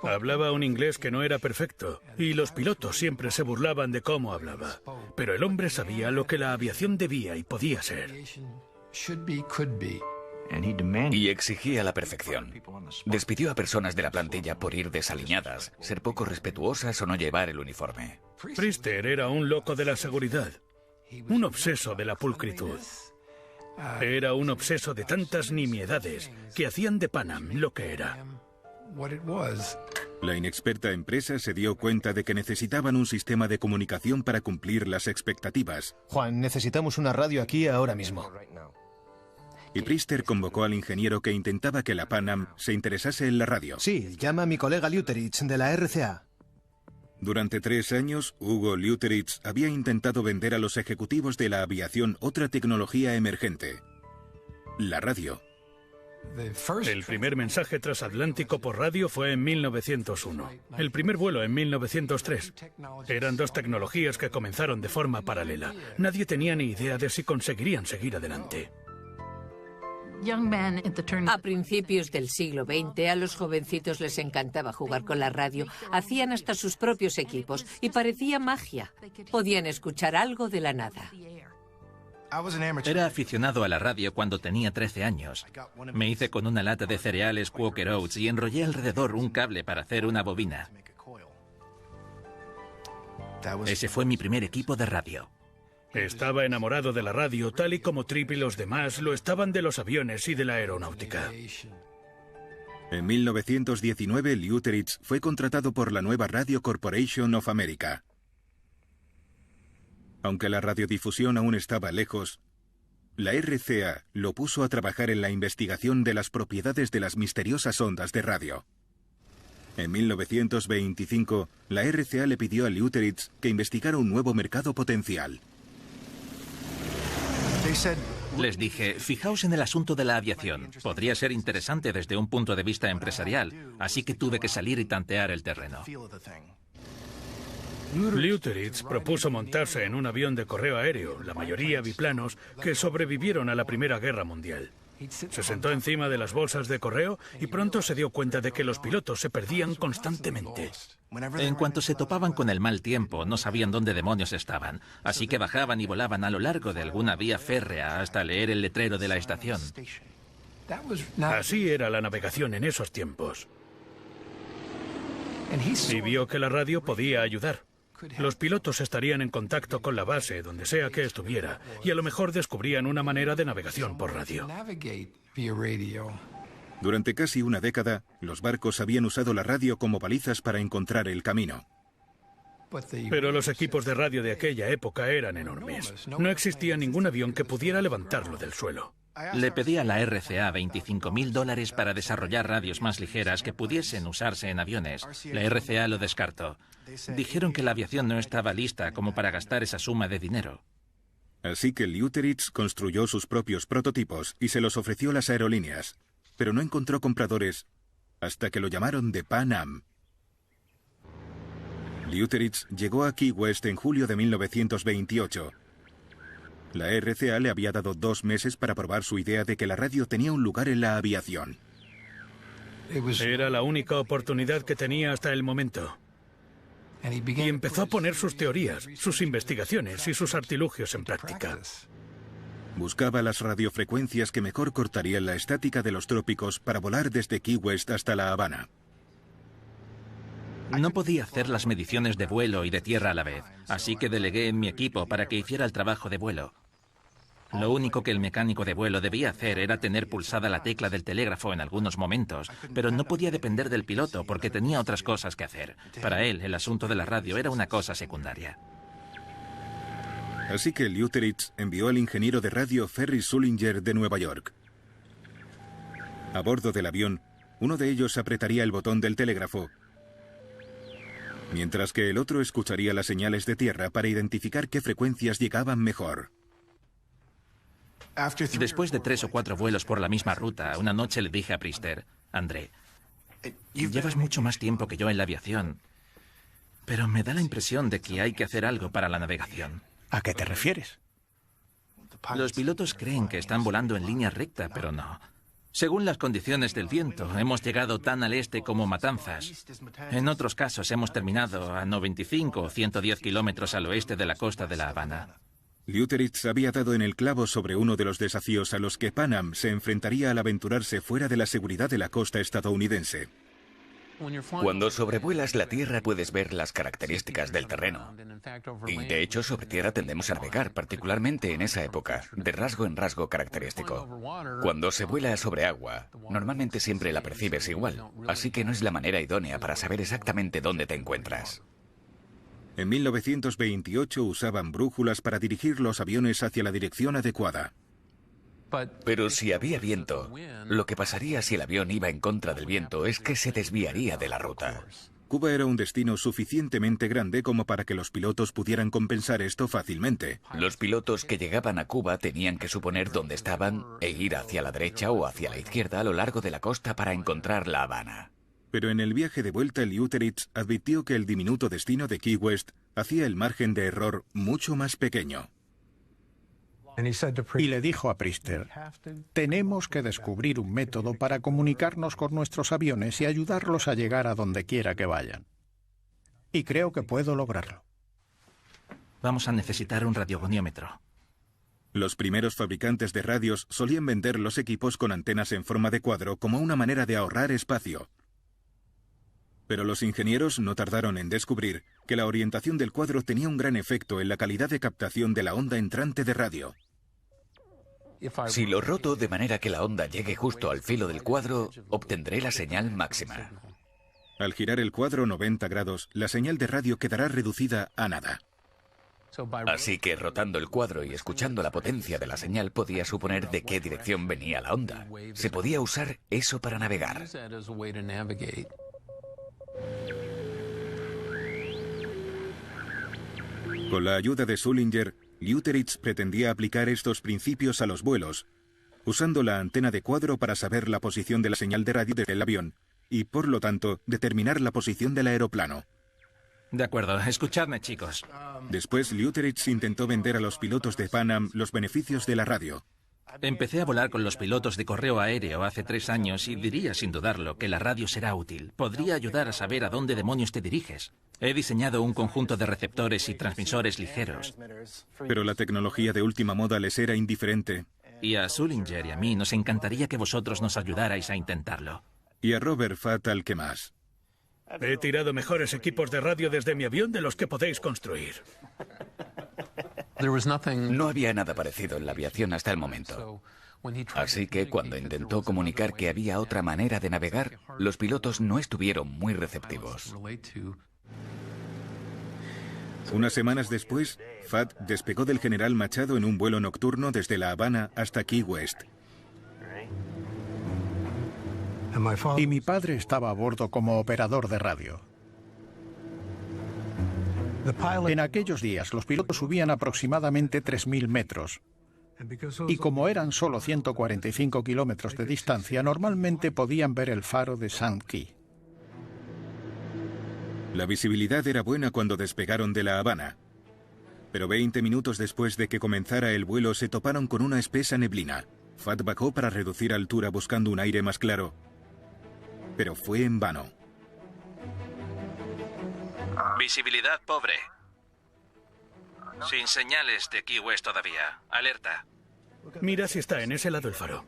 Hablaba un inglés que no era perfecto, y los pilotos siempre se burlaban de cómo hablaba. Pero el hombre sabía lo que la aviación debía y podía ser. Y exigía la perfección. Despidió a personas de la plantilla por ir desaliñadas, ser poco respetuosas o no llevar el uniforme. Priester era un loco de la seguridad, un obseso de la pulcritud. Era un obseso de tantas nimiedades que hacían de Pan Am lo que era. La inexperta empresa se dio cuenta de que necesitaban un sistema de comunicación para cumplir las expectativas. Juan, necesitamos una radio aquí ahora mismo. Y Priester convocó al ingeniero que intentaba que la Pan Am se interesase en la radio. Sí, llama a mi colega Leuteritz de la RCA. Durante 3 años, Hugo Leuteritz había intentado vender a los ejecutivos de la aviación otra tecnología emergente: la radio. El primer mensaje transatlántico por radio fue en 1901. El primer vuelo en 1903. Eran dos tecnologías que comenzaron de forma paralela. Nadie tenía ni idea de si conseguirían seguir adelante. A principios del siglo XX, a los jovencitos les encantaba jugar con la radio. Hacían hasta sus propios equipos y parecía magia. Podían escuchar algo de la nada. Era aficionado a la radio cuando tenía 13 años. Me hice con una lata de cereales Quaker Oats y enrollé alrededor un cable para hacer una bobina. Ese fue mi primer equipo de radio. Estaba enamorado de la radio, tal y como Tripp y los demás lo estaban de los aviones y de la aeronáutica. En 1919, Lutteritz fue contratado por la nueva Radio Corporation of America. Aunque la radiodifusión aún estaba lejos, la RCA lo puso a trabajar en la investigación de las propiedades de las misteriosas ondas de radio. En 1925, la RCA le pidió a Lutteritz que investigara un nuevo mercado potencial. Les dije, fijaos en el asunto de la aviación. Podría ser interesante desde un punto de vista empresarial, así que tuve que salir y tantear el terreno. Lutteritz propuso montarse en un avión de correo aéreo, la mayoría biplanos, que sobrevivieron a la Primera Guerra Mundial. Se sentó encima de las bolsas de correo y pronto se dio cuenta de que los pilotos se perdían constantemente. En cuanto se topaban con el mal tiempo, no sabían dónde demonios estaban, así que bajaban y volaban a lo largo de alguna vía férrea hasta leer el letrero de la estación. Así era la navegación en esos tiempos. Y vio que la radio podía ayudar. Los pilotos estarían en contacto con la base, donde sea que estuviera, y a lo mejor descubrían una manera de navegación por radio. Durante casi una década, los barcos habían usado la radio como balizas para encontrar el camino. Pero los equipos de radio de aquella época eran enormes. No existía ningún avión que pudiera levantarlo del suelo. Le pedí a la RCA $25.000 para desarrollar radios más ligeras que pudiesen usarse en aviones. La RCA lo descartó. Dijeron que la aviación no estaba lista como para gastar esa suma de dinero. Así que Lutteritz construyó sus propios prototipos y se los ofreció a las aerolíneas, pero no encontró compradores hasta que lo llamaron de Pan Am. Lutteritz llegó a Key West en julio de 1928. La RCA le había dado 2 meses para probar su idea de que la radio tenía un lugar en la aviación. Era la única oportunidad que tenía hasta el momento. Y empezó a poner sus teorías, sus investigaciones y sus artilugios en práctica. Buscaba las radiofrecuencias que mejor cortarían la estática de los trópicos para volar desde Key West hasta La Habana. No podía hacer las mediciones de vuelo y de tierra a la vez, así que delegué en mi equipo para que hiciera el trabajo de vuelo. Lo único que el mecánico de vuelo debía hacer era tener pulsada la tecla del telégrafo en algunos momentos, pero no podía depender del piloto porque tenía otras cosas que hacer. Para él, el asunto de la radio era una cosa secundaria. Así que Lutteritz envió al ingeniero de radio Ferry Sullinger de Nueva York. A bordo del avión, uno de ellos apretaría el botón del telégrafo, mientras que el otro escucharía las señales de tierra para identificar qué frecuencias llegaban mejor. Después de 3 o 4 vuelos por la misma ruta, una noche le dije a Priester, André, llevas mucho más tiempo que yo en la aviación, pero me da la impresión de que hay que hacer algo para la navegación. ¿A qué te refieres? Los pilotos creen que están volando en línea recta, pero no. Según las condiciones del viento, hemos llegado tan al este como Matanzas. En otros casos hemos terminado a 95 o 110 kilómetros al oeste de la costa de La Habana. Lutteritz había dado en el clavo sobre uno de los desafíos a los que Pan Am se enfrentaría al aventurarse fuera de la seguridad de la costa estadounidense. Cuando sobrevuelas la Tierra puedes ver las características del terreno. Y de hecho sobre tierra tendemos a navegar, particularmente en esa época, de rasgo en rasgo característico. Cuando se vuela sobre agua, normalmente siempre la percibes igual, así que no es la manera idónea para saber exactamente dónde te encuentras. En 1928 usaban brújulas para dirigir los aviones hacia la dirección adecuada. Pero si había viento, lo que pasaría si el avión iba en contra del viento es que se desviaría de la ruta. Cuba era un destino suficientemente grande como para que los pilotos pudieran compensar esto fácilmente. Los pilotos que llegaban a Cuba tenían que suponer dónde estaban e ir hacia la derecha o hacia la izquierda a lo largo de la costa para encontrar La Habana. Pero en el viaje de vuelta, Leuteritz advirtió que el diminuto destino de Key West hacía el margen de error mucho más pequeño. Y le dijo a Priester, tenemos que descubrir un método para comunicarnos con nuestros aviones y ayudarlos a llegar a donde quiera que vayan. Y creo que puedo lograrlo. Vamos a necesitar un radiogoniómetro. Los primeros fabricantes de radios solían vender los equipos con antenas en forma de cuadro como una manera de ahorrar espacio. Pero los ingenieros no tardaron en descubrir que la orientación del cuadro tenía un gran efecto en la calidad de captación de la onda entrante de radio. Si lo roto de manera que la onda llegue justo al filo del cuadro, obtendré la señal máxima. Al girar el cuadro 90 grados, la señal de radio quedará reducida a nada. Así que rotando el cuadro y escuchando la potencia de la señal podía suponer de qué dirección venía la onda. Se podía usar eso para navegar. Con la ayuda de Sullinger, Leuteritz pretendía aplicar estos principios a los vuelos, usando la antena de cuadro para saber la posición de la señal de radio del avión y, por lo tanto, determinar la posición del aeroplano. De acuerdo, escuchadme, chicos. Después, Leuteritz intentó vender a los pilotos de Pan Am los beneficios de la radio. Empecé a volar con los pilotos de correo aéreo hace 3 años y diría sin dudarlo que la radio será útil. Podría ayudar a saber a dónde demonios te diriges. He diseñado un conjunto de receptores y transmisores ligeros. Pero la tecnología de última moda les era indiferente. Y a Sullinger y a mí nos encantaría que vosotros nos ayudarais a intentarlo. Y a Robert Fatt al que más. He tirado mejores equipos de radio desde mi avión de los que podéis construir. No había nada parecido en la aviación hasta el momento. Así que cuando intentó comunicar que había otra manera de navegar, los pilotos no estuvieron muy receptivos. Unas semanas después, Fatt despegó del General Machado en un vuelo nocturno desde La Habana hasta Key West. Y mi padre estaba a bordo como operador de radio. En aquellos días, los pilotos subían aproximadamente 3.000 metros. Y como eran solo 145 kilómetros de distancia, normalmente podían ver el faro de St. Key. La visibilidad era buena cuando despegaron de La Habana. Pero 20 minutos después de que comenzara el vuelo se toparon con una espesa neblina. Fatt bajó para reducir altura buscando un aire más claro. Pero fue en vano. Visibilidad pobre. Sin señales de Key West todavía. Alerta. Mira si está en ese lado el faro.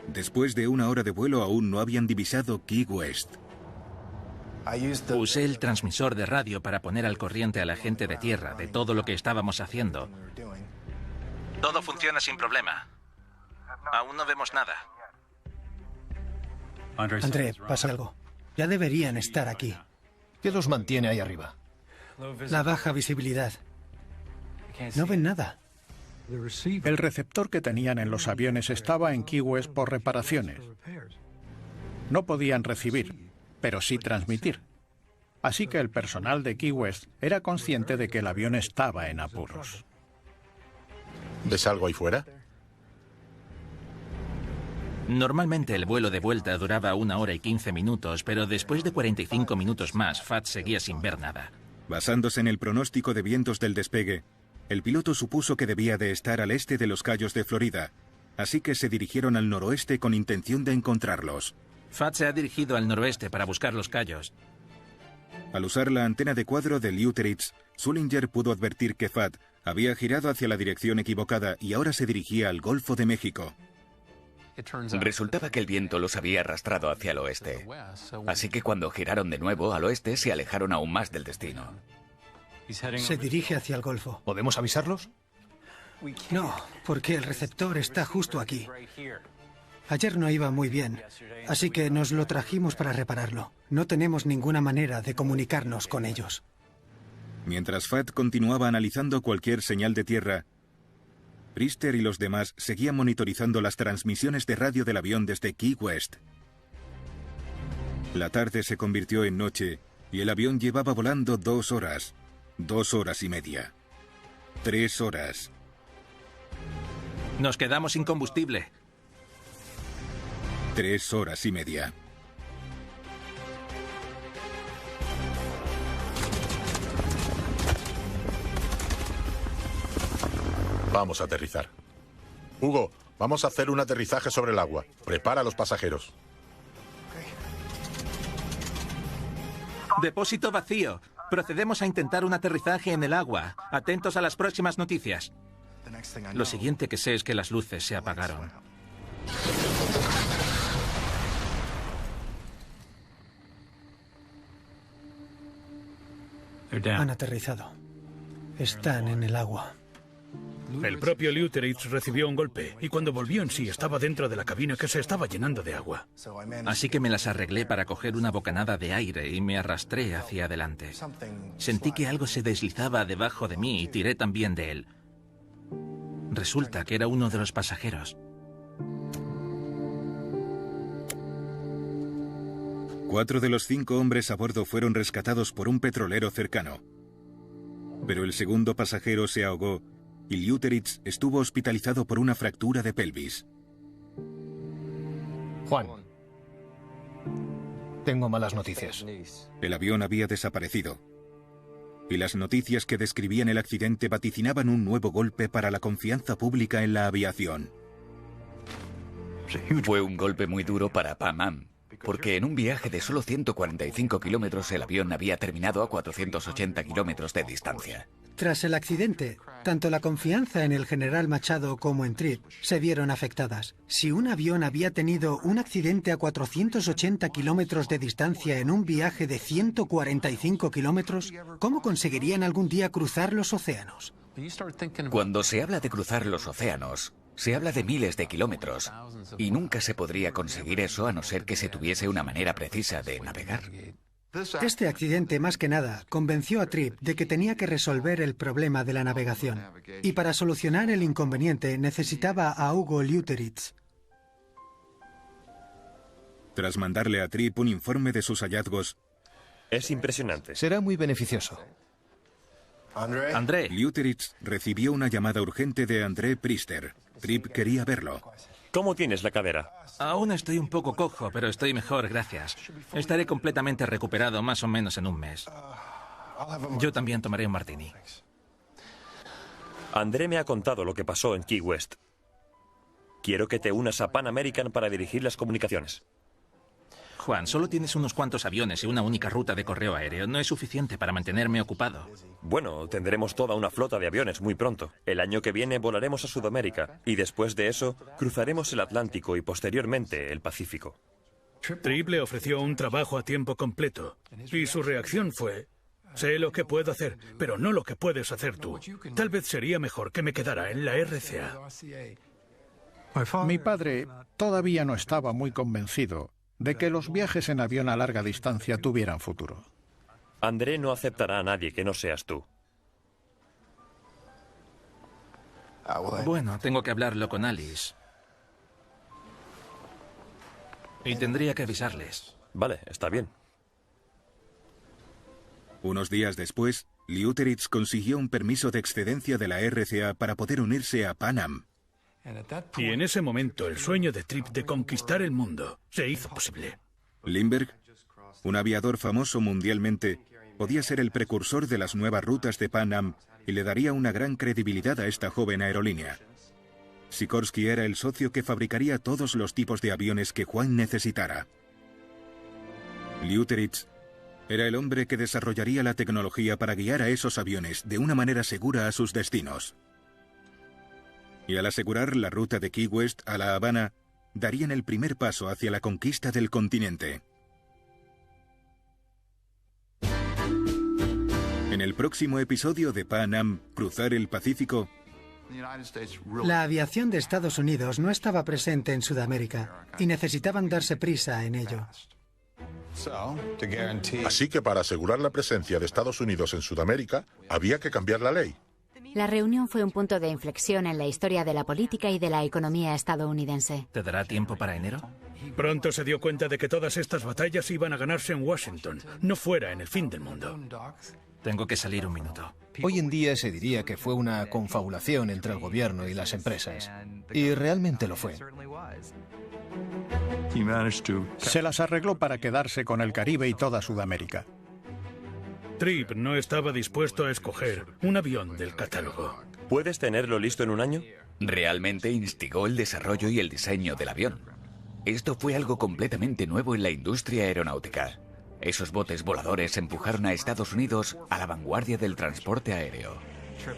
Después de 1 hora de vuelo aún no habían divisado Key West. Usé el transmisor de radio para poner al corriente a la gente de tierra de todo lo que estábamos haciendo. Todo funciona sin problema. Aún no vemos nada. André, pasa algo. Ya deberían estar aquí. ¿Qué los mantiene ahí arriba? La baja visibilidad. No ven nada. El receptor que tenían en los aviones estaba en Key West por reparaciones. No podían recibir, pero sí transmitir. Así que el personal de Key West era consciente de que el avión estaba en apuros. ¿Ves algo ahí fuera? Normalmente el vuelo de vuelta duraba 1 hora y 15 minutos, pero después de 45 minutos más, Fatt seguía sin ver nada. Basándose en el pronóstico de vientos del despegue, el piloto supuso que debía de estar al este de los Cayos de Florida, así que se dirigieron al noroeste con intención de encontrarlos. Fatt se ha dirigido al noroeste para buscar los Cayos. Al usar la antena de cuadro de Leuteritz, Sullinger pudo advertir que Fatt había girado hacia la dirección equivocada y ahora se dirigía al Golfo de México. Resultaba que el viento los había arrastrado hacia el oeste. Así que cuando giraron de nuevo al oeste se alejaron aún más del destino. Se dirige hacia el Golfo. ¿Podemos avisarlos? No, porque el receptor está justo aquí. Ayer no iba muy bien, así que nos lo trajimos para repararlo. No tenemos ninguna manera de comunicarnos con ellos. Mientras Fatt continuaba analizando cualquier señal de tierra, Priester y los demás seguían monitorizando las transmisiones de radio del avión desde Key West. La tarde se convirtió en noche Y el avión llevaba volando 2 horas, 2 horas y media, 3 horas. Nos quedamos sin combustible. 3 horas y media. Vamos a aterrizar. Hugo, vamos a hacer un aterrizaje sobre el agua. Prepara a los pasajeros. Depósito vacío. Procedemos a intentar un aterrizaje en el agua. Atentos a las próximas noticias. Lo siguiente que sé es que las luces se apagaron. Han aterrizado. Están en el agua. El propio Leuteritz recibió un golpe y cuando volvió en sí estaba dentro de la cabina que se estaba llenando de agua. Así que me las arreglé para coger una bocanada de aire y me arrastré hacia adelante. Sentí que algo se deslizaba debajo de mí y tiré también de él. Resulta que era uno de los pasajeros. 4 de los 5 hombres a bordo fueron rescatados por un petrolero cercano. Pero el segundo pasajero se ahogó y Leuteritz estuvo hospitalizado por una fractura de pelvis. Juan, tengo malas noticias. El avión había desaparecido. Y las noticias que describían el accidente vaticinaban un nuevo golpe para la confianza pública en la aviación. Fue un golpe muy duro para Pan Am, porque en un viaje de solo 145 kilómetros el avión había terminado a 480 kilómetros de distancia. Tras el accidente, tanto la confianza en el general Machado como en Tripp se vieron afectadas. Si un avión había tenido un accidente a 480 kilómetros de distancia en un viaje de 145 kilómetros, ¿cómo conseguirían algún día cruzar los océanos? Cuando se habla de cruzar los océanos, se habla de miles de kilómetros, y nunca se podría conseguir eso a no ser que se tuviese una manera precisa de navegar. Este accidente, más que nada, convenció a Tripp de que tenía que resolver el problema de la navegación. Y para solucionar el inconveniente necesitaba a Hugo Leuteritz. Tras mandarle a Tripp un informe de sus hallazgos... Es impresionante. Será muy beneficioso. André. Leuteritz recibió una llamada urgente de André Priester. Tripp quería verlo. ¿Cómo tienes la cadera? Aún estoy un poco cojo, pero estoy mejor, gracias. Estaré completamente recuperado más o menos en un mes. Yo también tomaré un martini. André me ha contado lo que pasó en Key West. Quiero que te unas a Pan American para dirigir las comunicaciones. Juan, solo tienes unos cuantos aviones y una única ruta de correo aéreo. No es suficiente para mantenerme ocupado. Bueno, tendremos toda una flota de aviones muy pronto. El año que viene volaremos a Sudamérica y después de eso cruzaremos el Atlántico y posteriormente el Pacífico. Tripp le ofreció un trabajo a tiempo completo y su reacción fue: sé lo que puedo hacer, pero no lo que puedes hacer tú. Tal vez sería mejor que me quedara en la RCA. Mi padre todavía no estaba muy convencido de que los viajes en avión a larga distancia tuvieran futuro. André no aceptará a nadie que no seas tú. Bueno, tengo que hablarlo con Alice. Y tendría que avisarles. Vale, está bien. Unos días después, Leuteritz consiguió un permiso de excedencia de la RCA para poder unirse a Pan Am. Y en ese momento el sueño de Tripp de conquistar el mundo se hizo posible. Lindbergh, un aviador famoso mundialmente, podía ser el precursor de las nuevas rutas de Pan Am y le daría una gran credibilidad a esta joven aerolínea. Sikorsky era el socio que fabricaría todos los tipos de aviones que Juan necesitara. Leuteritz era el hombre que desarrollaría la tecnología para guiar a esos aviones de una manera segura a sus destinos. Y al asegurar la ruta de Key West a La Habana, darían el primer paso hacia la conquista del continente. En el próximo episodio de Pan Am, Cruzar el Pacífico... La aviación de Estados Unidos no estaba presente en Sudamérica y necesitaban darse prisa en ello. Así que para asegurar la presencia de Estados Unidos en Sudamérica, había que cambiar la ley. La reunión fue un punto de inflexión en la historia de la política y de la economía estadounidense. ¿Te dará tiempo para enero? Pronto se dio cuenta de que todas estas batallas iban a ganarse en Washington, no fuera en el fin del mundo. Tengo que salir un minuto. Hoy en día se diría que fue una confabulación entre el gobierno y las empresas. Y realmente lo fue. Se las arregló para quedarse con el Caribe y toda Sudamérica. Tripp no estaba dispuesto a escoger un avión del catálogo. ¿Puedes tenerlo listo en un año? Realmente instigó el desarrollo y el diseño del avión. Esto fue algo completamente nuevo en la industria aeronáutica. Esos botes voladores empujaron a Estados Unidos a la vanguardia del transporte aéreo.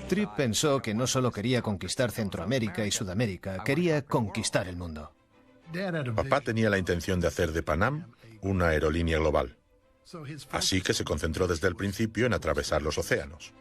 Tripp pensó que no solo quería conquistar Centroamérica y Sudamérica, quería conquistar el mundo. Papá tenía la intención de hacer de Pan Am una aerolínea global. Así que se concentró desde el principio en atravesar los océanos.